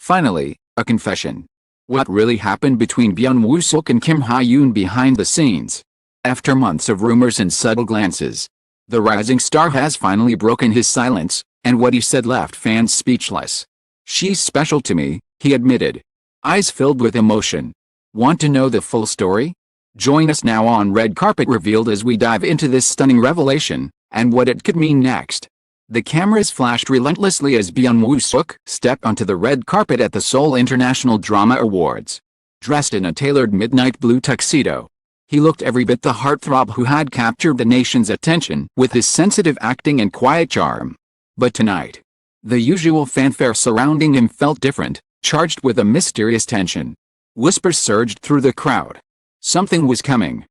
Finally, a confession. What really happened between Byun Woo-seok and Kim Hye-yoon behind the scenes? After months of rumors and subtle glances, the rising star has finally broken his silence, and what he said left fans speechless. "She's special to me," he admitted, eyes filled with emotion. Want to know the full story? Join us now on Red Carpet Revealed as we dive into this stunning revelation, and what it could mean next. The cameras flashed relentlessly as Byun Woo-seok stepped onto the red carpet at the Seoul International Drama Awards. Dressed in a tailored midnight blue tuxedo, he looked every bit the heartthrob who had captured the nation's attention with his sensitive acting and quiet charm. But tonight, the usual fanfare surrounding him felt different, charged with a mysterious tension. Whispers surged through the crowd. Something was coming.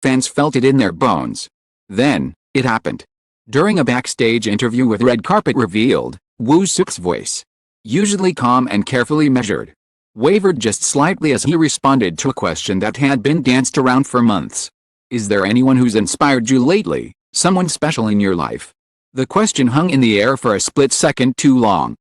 Fans felt it in their bones. Then, it happened. During a backstage interview with Red Carpet Revealed, Woo-seok's voice, usually calm and carefully measured, wavered just slightly as he responded to a question that had been danced around for months. "Is there anyone who's inspired you lately, someone special in your life?" The question hung in the air for a split second too long.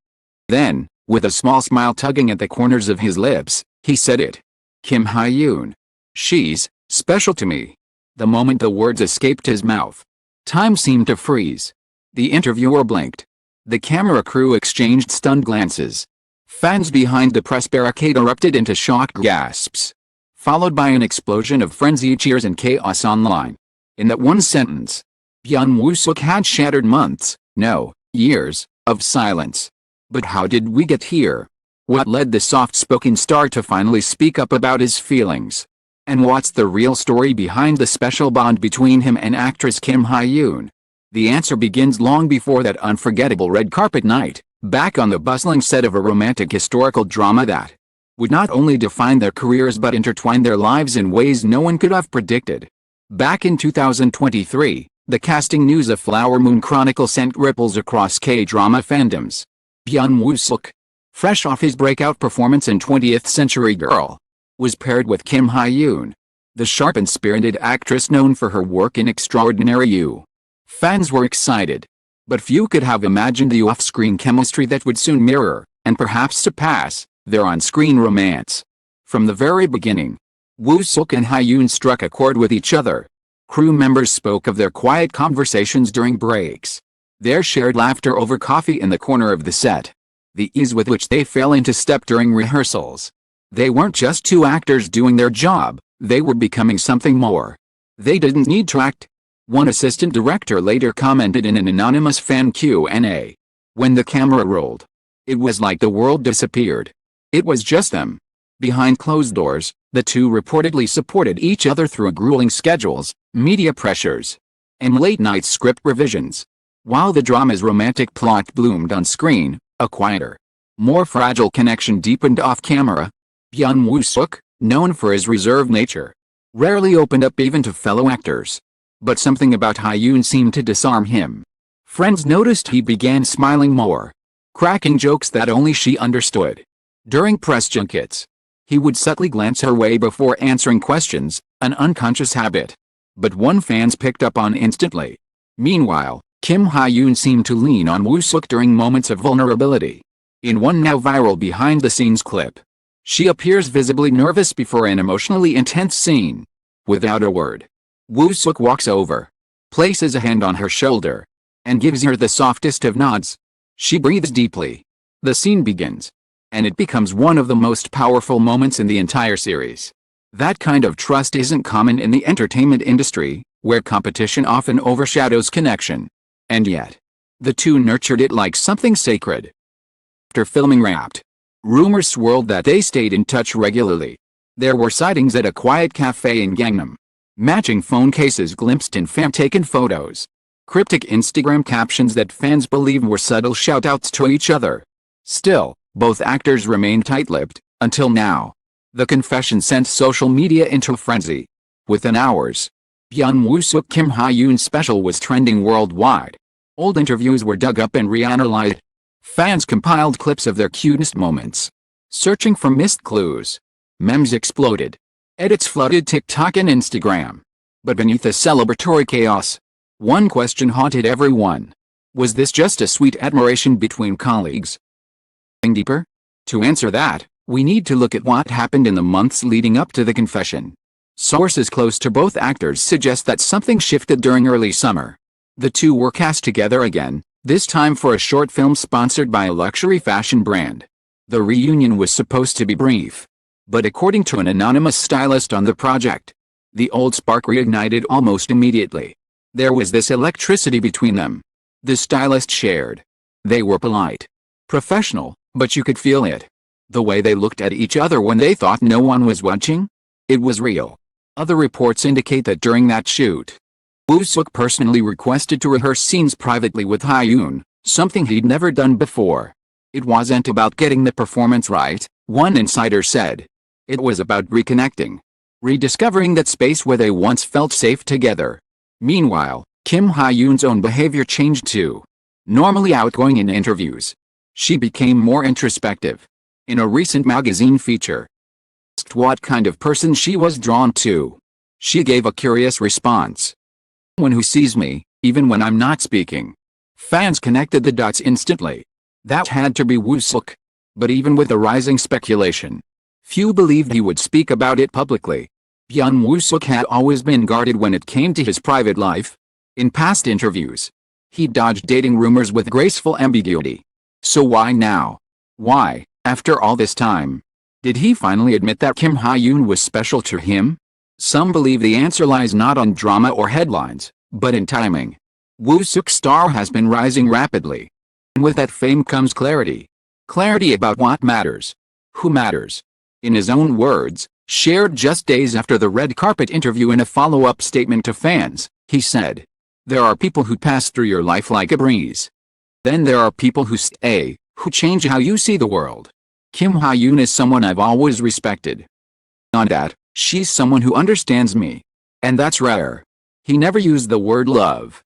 Then, with a small smile tugging at the corners of his lips, he said it. "Kim Hye-yoon. She's special to me." The moment the words escaped his mouth, time seemed to freeze. The interviewer blinked. The camera crew exchanged stunned glances. Fans behind the press barricade erupted into shocked gasps, followed by an explosion of frenzied cheers and chaos online. In that one sentence, Byun Woo-seok had shattered months, no, years, of silence. But how did we get here? What led the soft-spoken star to finally speak up about his feelings? And what's the real story behind the special bond between him and actress Kim Hye-yoon? The answer begins long before that unforgettable red carpet night, back on the bustling set of a romantic historical drama that would not only define their careers but intertwine their lives in ways no one could have predicted. Back in 2023, the casting news of Flower Moon Chronicle sent ripples across K-drama fandoms. Byun Woo-seok, fresh off his breakout performance in 20th Century Girl, was paired with Kim Hye-yoon, the sharp and spirited actress known for her work in Extraordinary You. Fans were excited, but few could have imagined the off-screen chemistry that would soon mirror, and perhaps surpass, their on-screen romance. From the very beginning, Woo-seok and Hye-yoon struck a chord with each other. Crew members spoke of their quiet conversations during breaks, their shared laughter over coffee in the corner of the set, the ease with which they fell into step during rehearsals. They weren't just two actors doing their job, they were becoming something more. They didn't need to act. One assistant director later commented in an anonymous fan Q&A. When the camera rolled, it was like the world disappeared. It was just them. Behind closed doors, the two reportedly supported each other through grueling schedules, media pressures, and late-night script revisions. While the drama's romantic plot bloomed on screen, a quieter, more fragile connection deepened off-camera. Byun Woo-seok, known for his reserved nature, rarely opened up even to fellow actors. But something about Hye-yoon seemed to disarm him. Friends noticed he began smiling more, cracking jokes that only she understood. During press junkets, he would subtly glance her way before answering questions, an unconscious habit. But one fans picked up on instantly. Meanwhile, Kim Hye-yoon seemed to lean on Woo-seok during moments of vulnerability. In one now viral behind-the-scenes clip, she appears visibly nervous before an emotionally intense scene. Without a word, Woo-seok walks over, places a hand on her shoulder, and gives her the softest of nods. She breathes deeply. The scene begins, and it becomes one of the most powerful moments in the entire series. That kind of trust isn't common in the entertainment industry, where competition often overshadows connection. And yet, the two nurtured it like something sacred. After filming Wrapped, rumors swirled that they stayed in touch regularly. There were sightings at a quiet cafe in Gangnam, matching phone cases glimpsed in fan-taken photos, cryptic Instagram captions that fans believed were subtle shout-outs to each other. Still, both actors remained tight-lipped, until now. The confession sent social media into a frenzy. Within hours, Byun Woo-seok Kim Hye-yoon special was trending worldwide. Old interviews were dug up and reanalyzed. Fans compiled clips of their cutest moments, searching for missed clues. Memes exploded. Edits flooded TikTok and Instagram. But beneath the celebratory chaos, one question haunted everyone. Was this just a sweet admiration between colleagues? Deeper? To answer that, we need to look at what happened in the months leading up to the confession. Sources close to both actors suggest that something shifted during early summer. The two were cast together again, this time for a short film sponsored by a luxury fashion brand. The reunion was supposed to be brief. But according to an anonymous stylist on the project, the old spark reignited almost immediately. There was this electricity between them. The stylist shared. They were polite, professional, but you could feel it. The way they looked at each other when they thought no one was watching? It was real. Other reports indicate that during that shoot, Woo-seok personally requested to rehearse scenes privately with Hye-yoon, something he'd never done before. It wasn't about getting the performance right, one insider said. It was about reconnecting, rediscovering that space where they once felt safe together. Meanwhile, Kim Hye-yoon's own behavior changed too. Normally outgoing in interviews, she became more introspective. In a recent magazine feature, asked what kind of person she was drawn to, she gave a curious response. "Someone who sees me, even when I'm not speaking." Fans connected the dots instantly. That had to be Woo-seok. But even with the rising speculation, few believed he would speak about it publicly. Byun Woo-seok had always been guarded when it came to his private life. In past interviews, he dodged dating rumors with graceful ambiguity. So why now? Why, after all this time, did he finally admit that Kim Hye-yoon was special to him? Some believe the answer lies not on drama or headlines, but in timing. Woo-seok's star has been rising rapidly. And with that fame comes clarity. Clarity about what matters. Who matters. In his own words, shared just days after the red carpet interview in a follow-up statement to fans, he said, "There are people who pass through your life like a breeze. Then there are people who stay, who change how you see the world. Kim Hye-yoon is someone I've always respected. On that, she's someone who understands me. And that's rare." He never used the word love.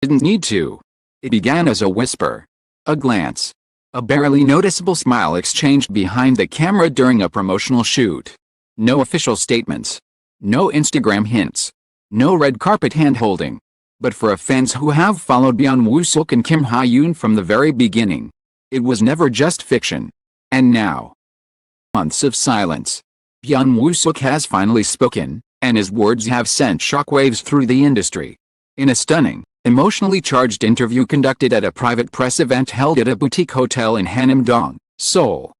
Didn't need to. It began as a whisper. A glance. A barely noticeable smile exchanged behind the camera during a promotional shoot. No official statements. No Instagram hints. No red carpet hand-holding. But for fans who have followed Byun Woo-seok and Kim Hye-yoon from the very beginning, it was never just fiction. And now, months of silence. Byun Woo-seok has finally spoken, and his words have sent shockwaves through the industry. In a stunning, emotionally charged interview conducted at a private press event held at a boutique hotel in Hanam-dong, Seoul,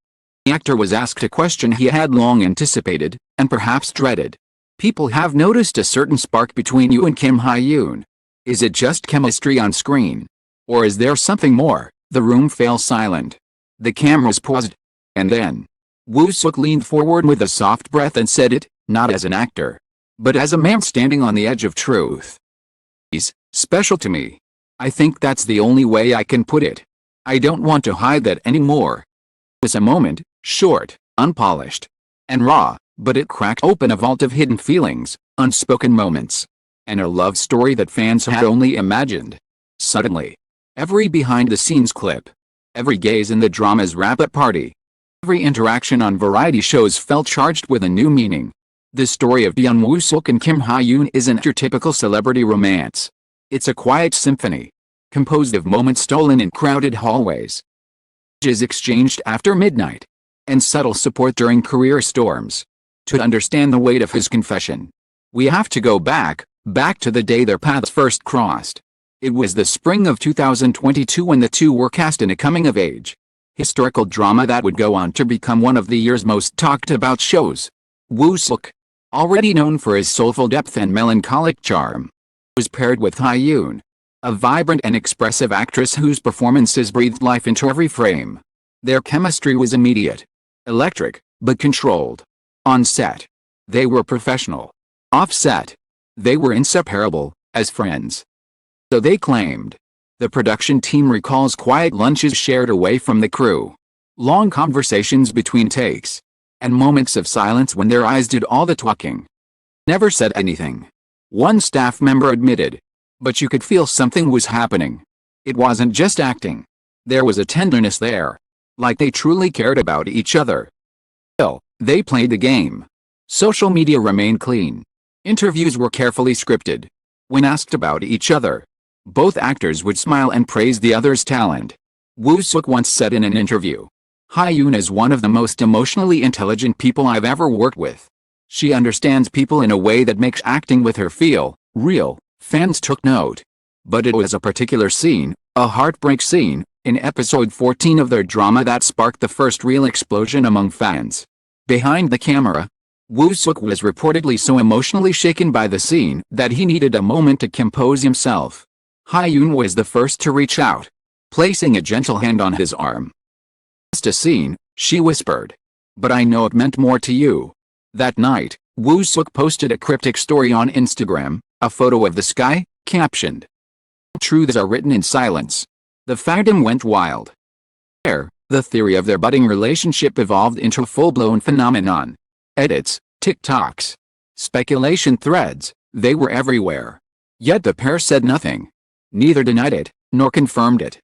the actor was asked a question he had long anticipated, and perhaps dreaded. "People have noticed a certain spark between you and Kim Hye-yoon. Is it just chemistry on screen? Or is there something more?" The room fell silent. The cameras paused. And then, Woo-seok leaned forward with a soft breath and said it, not as an actor, but as a man standing on the edge of truth. "He's special to me. I think that's the only way I can put it. I don't want to hide that anymore." It was a moment, short, unpolished, and raw, but it cracked open a vault of hidden feelings, unspoken moments, and a love story that fans had only imagined. Suddenly, every behind-the-scenes clip, every gaze in the drama's wrap-up party, every interaction on variety shows felt charged with a new meaning. The story of Byun Woo-seok and Kim Hye-yoon isn't your typical celebrity romance. It's a quiet symphony, composed of moments stolen in crowded hallways, messages exchanged after midnight, and subtle support during career storms. To understand the weight of his confession, we have to go back to the day their paths first crossed. It was the spring of 2022 when the two were cast in a coming-of-age historical drama that would go on to become one of the year's most talked-about shows. Woo-seok, already known for his soulful depth and melancholic charm, was paired with Hye-yoon, a vibrant and expressive actress whose performances breathed life into every frame. Their chemistry was immediate, electric, but controlled. On set, they were professional. Off set, they were inseparable, as friends. So they claimed. The production team recalls quiet lunches shared away from the crew, long conversations between takes, and moments of silence when their eyes did all the talking. Never said anything, one staff member admitted. But you could feel something was happening. It wasn't just acting. There was a tenderness there. Like they truly cared about each other. Still, they played the game. Social media remained clean. Interviews were carefully scripted. When asked about each other, both actors would smile and praise the other's talent. Woo-seok once said in an interview, Hye-yoon is one of the most emotionally intelligent people I've ever worked with. She understands people in a way that makes acting with her feel real. Fans took note. But it was a particular scene, a heartbreak scene, in episode 14 of their drama that sparked the first real explosion among fans. Behind the camera, Woo-seok was reportedly so emotionally shaken by the scene that he needed a moment to compose himself. Hye-yoon was the first to reach out, placing a gentle hand on his arm. "Just a scene," she whispered. "But I know it meant more to you." That night, Woo-seok posted a cryptic story on Instagram, a photo of the sky, captioned, "Truths are written in silence." The fandom went wild. There, the theory of their budding relationship evolved into a full-blown phenomenon. Edits, TikToks, speculation threads, they were everywhere. Yet the pair said nothing. Neither denied it, nor confirmed it.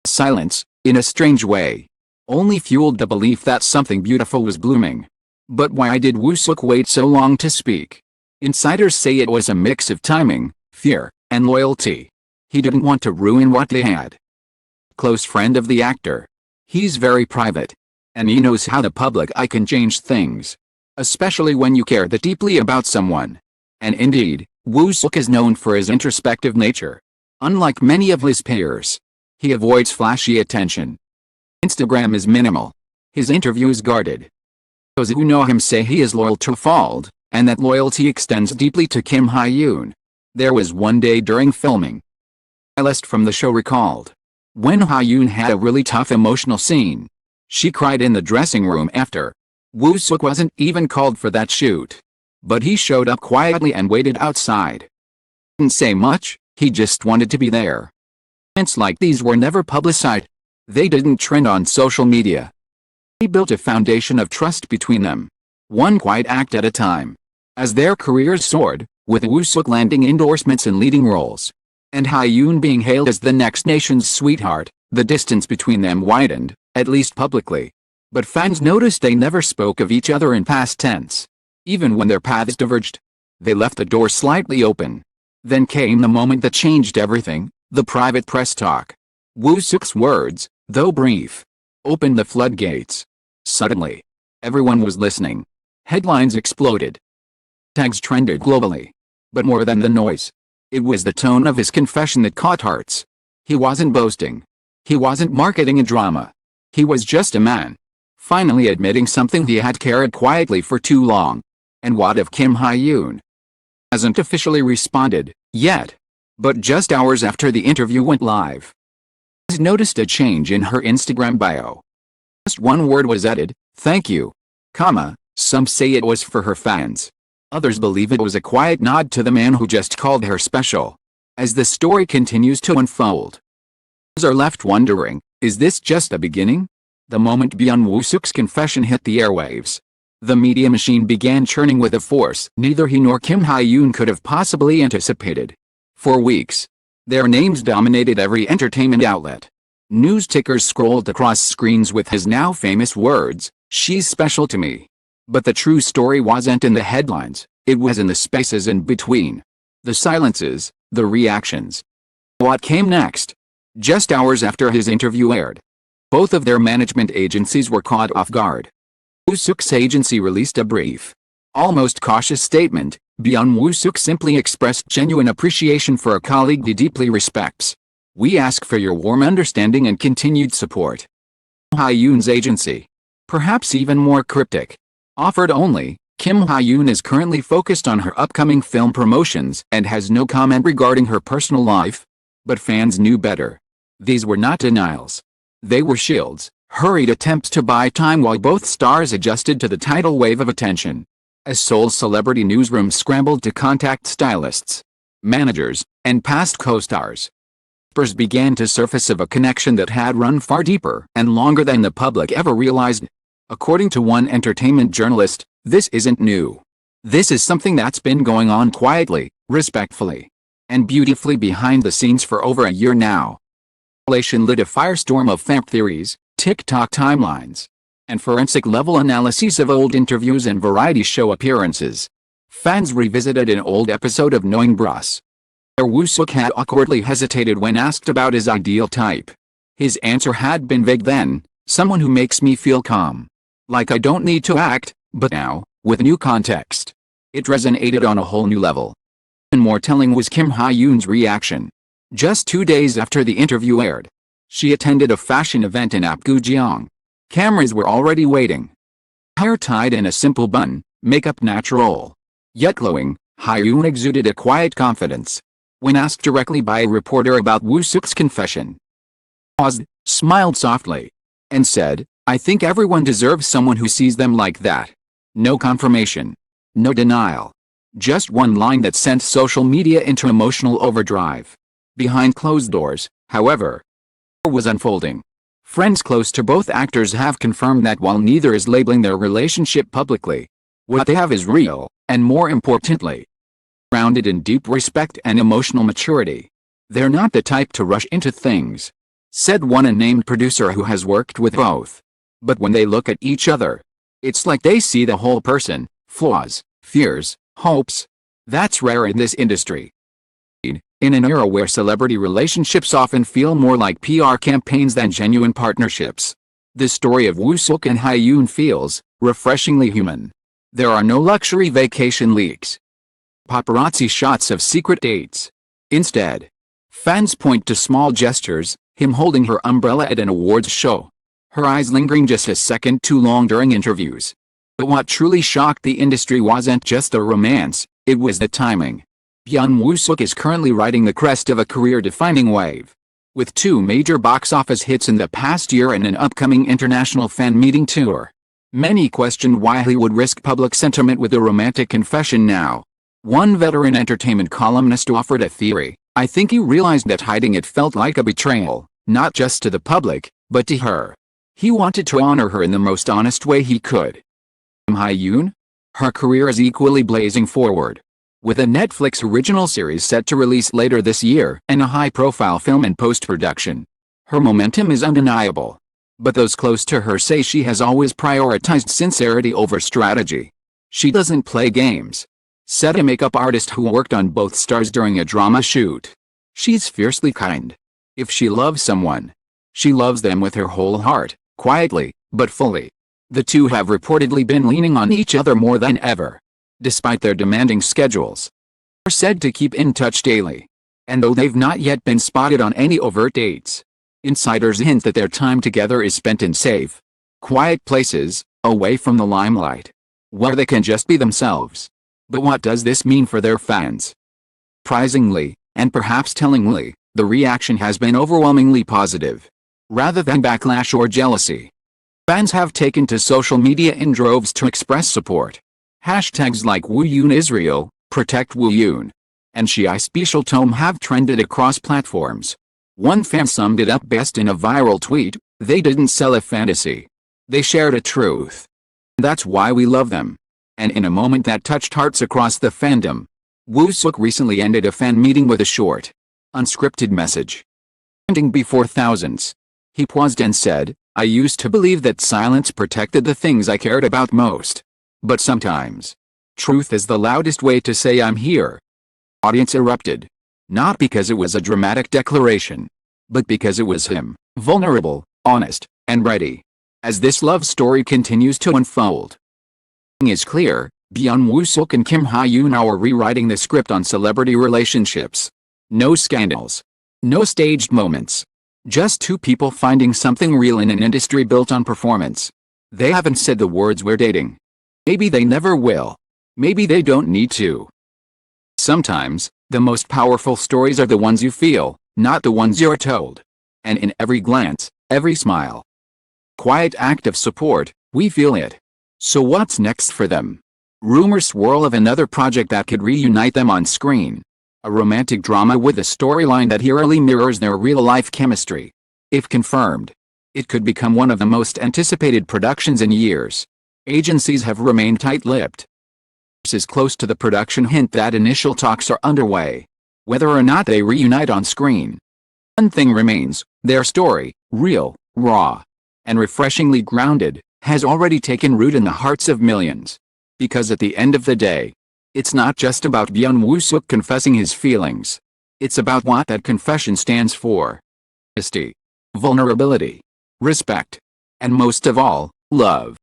Silence, in a strange way, only fueled the belief that something beautiful was blooming. But why did Woo-seok wait so long to speak? Insiders say it was a mix of timing, fear, and loyalty. He didn't want to ruin what they had. Close friend of the actor. He's very private. And he knows how the public eye can change things. Especially when you care that deeply about someone. And indeed, Woo-seok is known for his introspective nature. Unlike many of his peers, he avoids flashy attention. Instagram is minimal. His interview is guarded. Those who know him say he is loyal to a fault, and that loyalty extends deeply to Kim Hye-yoon. There was one day during filming, a stylist from the show recalled, when Hye-yoon had a really tough emotional scene. She cried in the dressing room after. Woo-seok wasn't even called for that shoot. But he showed up quietly and waited outside. Didn't say much, he just wanted to be there. Events like these were never publicized. They didn't trend on social media. He built a foundation of trust between them. One quiet act at a time. As their careers soared, with Woo-seok landing endorsements in leading roles, and Hye-yoon being hailed as the next nation's sweetheart, the distance between them widened, at least publicly. But fans noticed they never spoke of each other in past tense. Even when their paths diverged, they left the door slightly open. Then came the moment that changed everything, the private press talk. Woo-seok's words, though brief, opened the floodgates. Suddenly, everyone was listening. Headlines exploded. Tags trended globally. But more than the noise, it was the tone of his confession that caught hearts. He wasn't boasting. He wasn't marketing a drama. He was just a man, finally admitting something he had carried quietly for too long. And what of Kim Hye-yoon? Hasn't officially responded, yet. But just hours after the interview went live, he noticed a change in her Instagram bio. Just one word was added, "Thank you." Some say it was for her fans. Others believe it was a quiet nod to the man who just called her special. As the story continues to unfold, fans are left wondering, is this just the beginning? The moment Byun Woo-seok's confession hit the airwaves, the media machine began churning with a force neither he nor Kim Hye-yoon could have possibly anticipated. For weeks, their names dominated every entertainment outlet. News tickers scrolled across screens with his now famous words, "She's special to me." But the true story wasn't in the headlines, it was in the spaces in between. The silences, the reactions. What came next? Just hours after his interview aired, both of their management agencies were caught off guard. Woo-seok's agency released a brief, almost cautious statement. Byun Woo-seok simply expressed genuine appreciation for a colleague he deeply respects. "We ask for your warm understanding and continued support." Hye-yoon's agency, perhaps even more cryptic, offered only, "Kim Hye-yoon is currently focused on her upcoming film promotions and has no comment regarding her personal life." But fans knew better. These were not denials. They were shields, hurried attempts to buy time while both stars adjusted to the tidal wave of attention. As Seoul's celebrity newsroom scrambled to contact stylists, managers, and past co-stars, whispers began to surface of a connection that had run far deeper and longer than the public ever realized. According to one entertainment journalist, this isn't new. This is something that's been going on quietly, respectfully, and beautifully behind the scenes for over a year now. Relation lit a firestorm of fan theories, TikTok timelines, and forensic-level analyses of old interviews and variety show appearances. Fans revisited an old episode of Knowing Bros, where Woo-seok had awkwardly hesitated when asked about his ideal type. His answer had been vague then, Someone who makes me feel calm. Like I don't need to act, but now, with new context, it resonated on a whole new level. And more telling was Kim Hye-yoon's reaction. Just 2 days after the interview aired, she attended a fashion event in Apgujeong. Cameras were already waiting. Hair tied in a simple bun, makeup natural. Yet glowing, Hye-yoon exuded a quiet confidence. When asked directly by a reporter about Woo-seok's confession, paused, smiled softly, and said, "I think everyone deserves someone who sees them like that." No confirmation. No denial. Just one line that sent social media into emotional overdrive. Behind closed doors, however, was unfolding. Friends close to both actors have confirmed that while neither is labeling their relationship publicly, what they have is real, and more importantly, grounded in deep respect and emotional maturity. They're not the type to rush into things, said one unnamed producer who has worked with both. But when they look at each other, it's like they see the whole person, flaws, fears, hopes. That's rare in this industry. In an era where celebrity relationships often feel more like PR campaigns than genuine partnerships, the story of Woo-seok and Hye-yoon feels refreshingly human. There are no luxury vacation leaks, paparazzi shots of secret dates. Instead, fans point to small gestures, him holding her umbrella at an awards show, her eyes lingering just a second too long during interviews. But what truly shocked the industry wasn't just the romance, it was the timing. Byun Woo-seok is currently riding the crest of a career-defining wave. With 2 major box office hits in the past year and an upcoming international fan meeting tour, many questioned why he would risk public sentiment with a romantic confession now. One veteran entertainment columnist offered a theory. "I think he realized that hiding it felt like a betrayal, not just to the public, but to her. He wanted to honor her in the most honest way he could." Hye-yoon? Her career is equally blazing forward. With a Netflix original series set to release later this year and a high-profile film in post-production, her momentum is undeniable. But those close to her say she has always prioritized sincerity over strategy. "She doesn't play games," said a makeup artist who worked on both stars during a drama shoot. "She's fiercely kind. If she loves someone, she loves them with her whole heart, quietly, but fully." The two have reportedly been leaning on each other more than ever. Despite their demanding schedules, are said to keep in touch daily. And though they've not yet been spotted on any overt dates, insiders hint that their time together is spent in safe, quiet places, away from the limelight, where they can just be themselves. But what does this mean for their fans? Surprisingly, and perhaps tellingly, the reaction has been overwhelmingly positive, rather than backlash or jealousy. Fans have taken to social media in droves to express support. Hashtags like Woo-yoon Israel, Protect Woo-yoon, and Shia Special Tome have trended across platforms. One fan summed it up best in a viral tweet: "They didn't sell a fantasy. They shared a truth. That's why we love them." And in a moment that touched hearts across the fandom, Woo-seok recently ended a fan meeting with a short, unscripted message. Ending before thousands, he paused and said, "I used to believe that silence protected the things I cared about most. But sometimes, truth is the loudest way to say I'm here." Audience erupted. Not because it was a dramatic declaration, but because it was him, vulnerable, honest, and ready. As this love story continues to unfold, is clear, Byun Woo-seok and Kim Hye-yoon are rewriting the script on celebrity relationships. No scandals. No staged moments. Just 2 people finding something real in an industry built on performance. They haven't said the words "we're dating." Maybe they never will. Maybe they don't need to. Sometimes, the most powerful stories are the ones you feel, not the ones you're told. And in every glance, every smile, quiet act of support, we feel it. So what's next for them? Rumors swirl of another project that could reunite them on screen. A romantic drama with a storyline that eerily mirrors their real-life chemistry. If confirmed, it could become one of the most anticipated productions in years. Agencies have remained tight-lipped. Sources close to the production hint that initial talks are underway. Whether or not they reunite on screen, one thing remains: their story, real, raw, and refreshingly grounded, has already taken root in the hearts of millions. Because at the end of the day, it's not just about Byun Woo-seok confessing his feelings. It's about what that confession stands for: honesty, vulnerability, respect, and most of all, love.